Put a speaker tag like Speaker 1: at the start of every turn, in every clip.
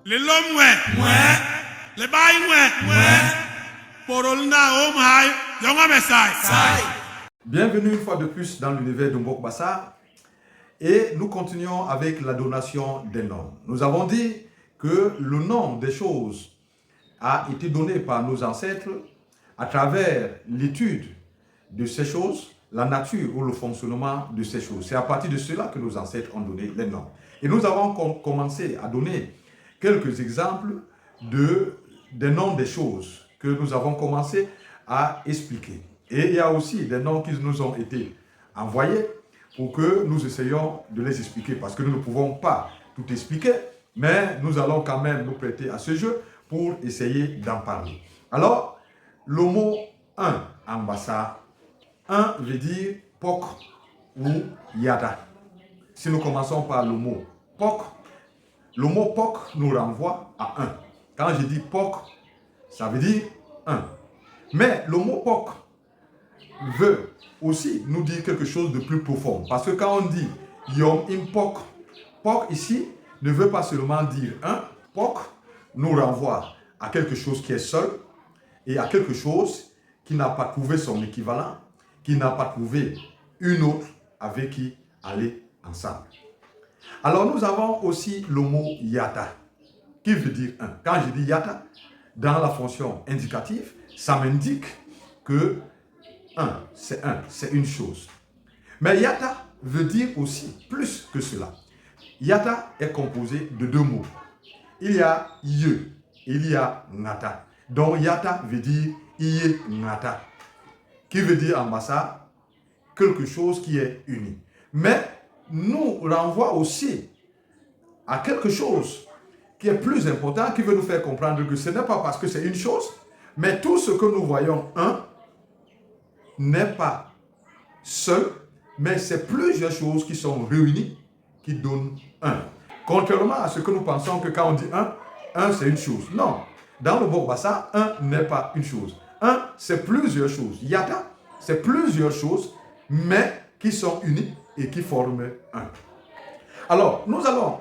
Speaker 1: Le l'homme ouais, le bail ouais, porolna home high, yonga mesai.
Speaker 2: Bienvenue une fois de plus dans l'univers de Mbok Bassa et nous continuons avec la donation des noms. Nous avons dit que le nom des choses a été donné par nos ancêtres à travers l'étude de ces choses, la nature ou le fonctionnement de ces choses. C'est à partir de cela que nos ancêtres ont donné les noms. Et nous avons commencé à donner quelques exemples des noms des choses que nous avons commencé à expliquer. Et il y a aussi des noms qui nous ont été envoyés pour que nous essayions de les expliquer, parce que nous ne pouvons pas tout expliquer, mais nous allons quand même nous prêter à ce jeu pour essayer d'en parler. Alors, le mot « un » en bassa, « un » veut dire « pok » ou « yada ». Si nous commençons par le mot « pok », le mot « pok » nous renvoie à « un ». Quand je dis « pok », ça veut dire « un ». Mais le mot « pok » veut aussi nous dire quelque chose de plus profond. Parce que quand on dit « yom im pok », pok ici ne veut pas seulement dire « un ». Pok nous renvoie à quelque chose qui est seul et à quelque chose qui n'a pas trouvé son équivalent, qui n'a pas trouvé une autre avec qui aller ensemble. Alors nous avons aussi le mot « yata » qui veut dire « un ». Quand je dis « yata », dans la fonction indicative, ça m'indique que un, c'est une chose. Mais yata veut dire aussi plus que cela. Yata est composé de deux mots. Il y a ye, il y a ngata. Donc yata veut dire iye ngata, qui veut dire en bassa quelque chose qui est uni. Mais nous renvoie aussi à quelque chose qui est plus important, qui veut nous faire comprendre que ce n'est pas parce que c'est une chose, mais tout ce que nous voyons un n'est pas seul, mais c'est plusieurs choses qui sont réunies qui donnent un. Contrairement à ce que nous pensons que quand on dit un c'est une chose. Non, dans le Mbok Bassa, un n'est pas une chose. Un, c'est plusieurs choses. Yata, c'est plusieurs choses, mais qui sont unies et qui forment un. Alors, nous allons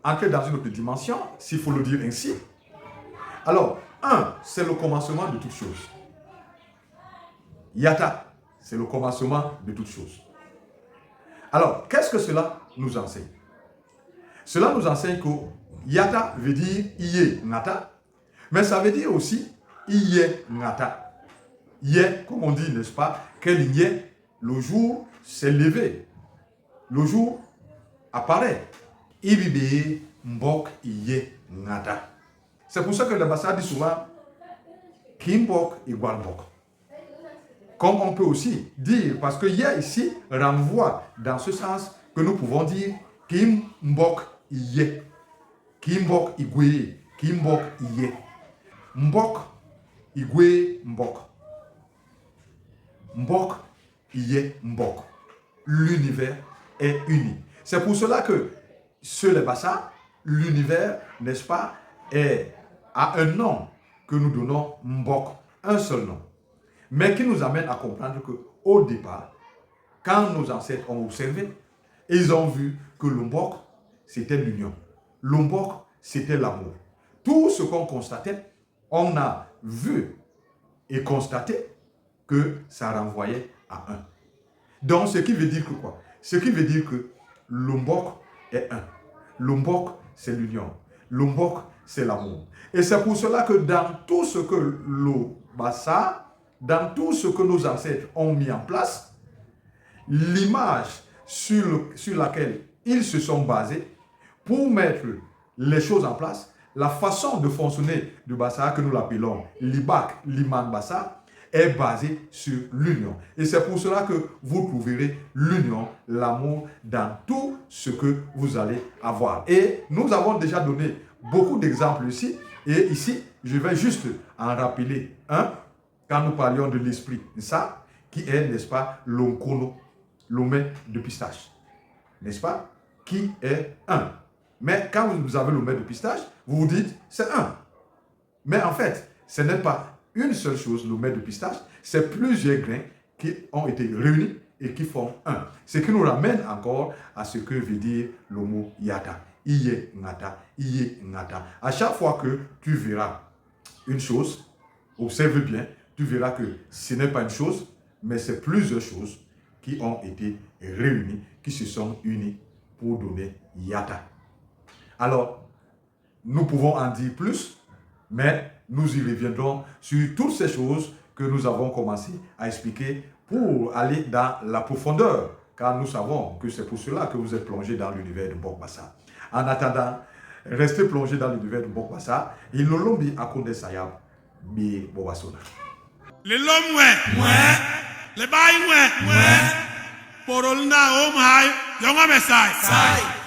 Speaker 2: entrer dans une autre dimension, s'il faut le dire ainsi. Alors, un, c'est le commencement de toute chose. Yata, c'est le commencement de toute chose. Alors, qu'est-ce que cela nous enseigne? Cela nous enseigne que Yata veut dire Iye Ngata, mais ça veut dire aussi Iye Ngata. Iye, comme on dit, n'est-ce pas, quel Iye, le jour s'est levé, le jour apparaît. Ibibe Mbok Iye Ngata. C'est pour ça que le Bassa dit souvent Kimbok égale Mbok. Comme on peut aussi dire, parce que Yé ici renvoie dans ce sens que nous pouvons dire Kim Mbok Iye. Kimbok Igwe. Kimbok Iye. Mbok Igwe Mbok. Mbok Iye Mbok. L'univers est uni. C'est pour cela que sur les Bassa, l'univers, n'est-ce pas, a un nom que nous donnons Mbok, un seul nom. Mais qui nous amène à comprendre qu'au départ, quand nos ancêtres ont observé, ils ont vu que le Mbok, c'était l'union. Le Mbok, c'était l'amour. Tout ce qu'on constatait, on a vu et constaté que ça renvoyait à un. Donc, ce qui veut dire que quoi? Ce qui veut dire que le Mbok est un. Le Mbok, c'est l'union. Le Mbok, c'est l'amour. Et c'est pour cela que dans tout ce que le Bassa, dans tout ce que nos ancêtres ont mis en place, l'image sur laquelle ils se sont basés pour mettre les choses en place, la façon de fonctionner du Bassa que nous l'appelons l'Ibak, l'Iman Bassa, est basée sur l'union. Et c'est pour cela que vous trouverez l'union, l'amour dans tout ce que vous allez avoir. Et nous avons déjà donné beaucoup d'exemples ici. Et ici, je vais juste en rappeler un. Quand nous parlions de l'esprit, ça, qui est, n'est-ce pas, l'onkono, l'omé de pistache, n'est-ce pas, qui est un. Mais quand vous avez l'omé de pistache, vous vous dites, c'est un. Mais en fait, ce n'est pas une seule chose, l'omé de pistache, c'est plusieurs grains qui ont été réunis et qui font un. Ce qui nous ramène encore à ce que veut dire le mot yata. iye ngata, iye ngata. À chaque fois que tu verras une chose, observe bien, tu verras que ce n'est pas une chose, mais c'est plusieurs choses qui ont été réunies, qui se sont unies pour donner yata. Alors, nous pouvons en dire plus, mais nous y reviendrons sur toutes ces choses que nous avons commencé à expliquer pour aller dans la profondeur, car nous savons que c'est pour cela que vous êtes plongé dans l'univers de Mbok Bassa. En attendant, restez plongé dans l'univers de Mbok Bassa. Il ne l'ombi à Konde Sayab, bi Bobasona.
Speaker 1: Les l'homme, ouais, les bails, ouais, porol na, oh, my, young, I'm a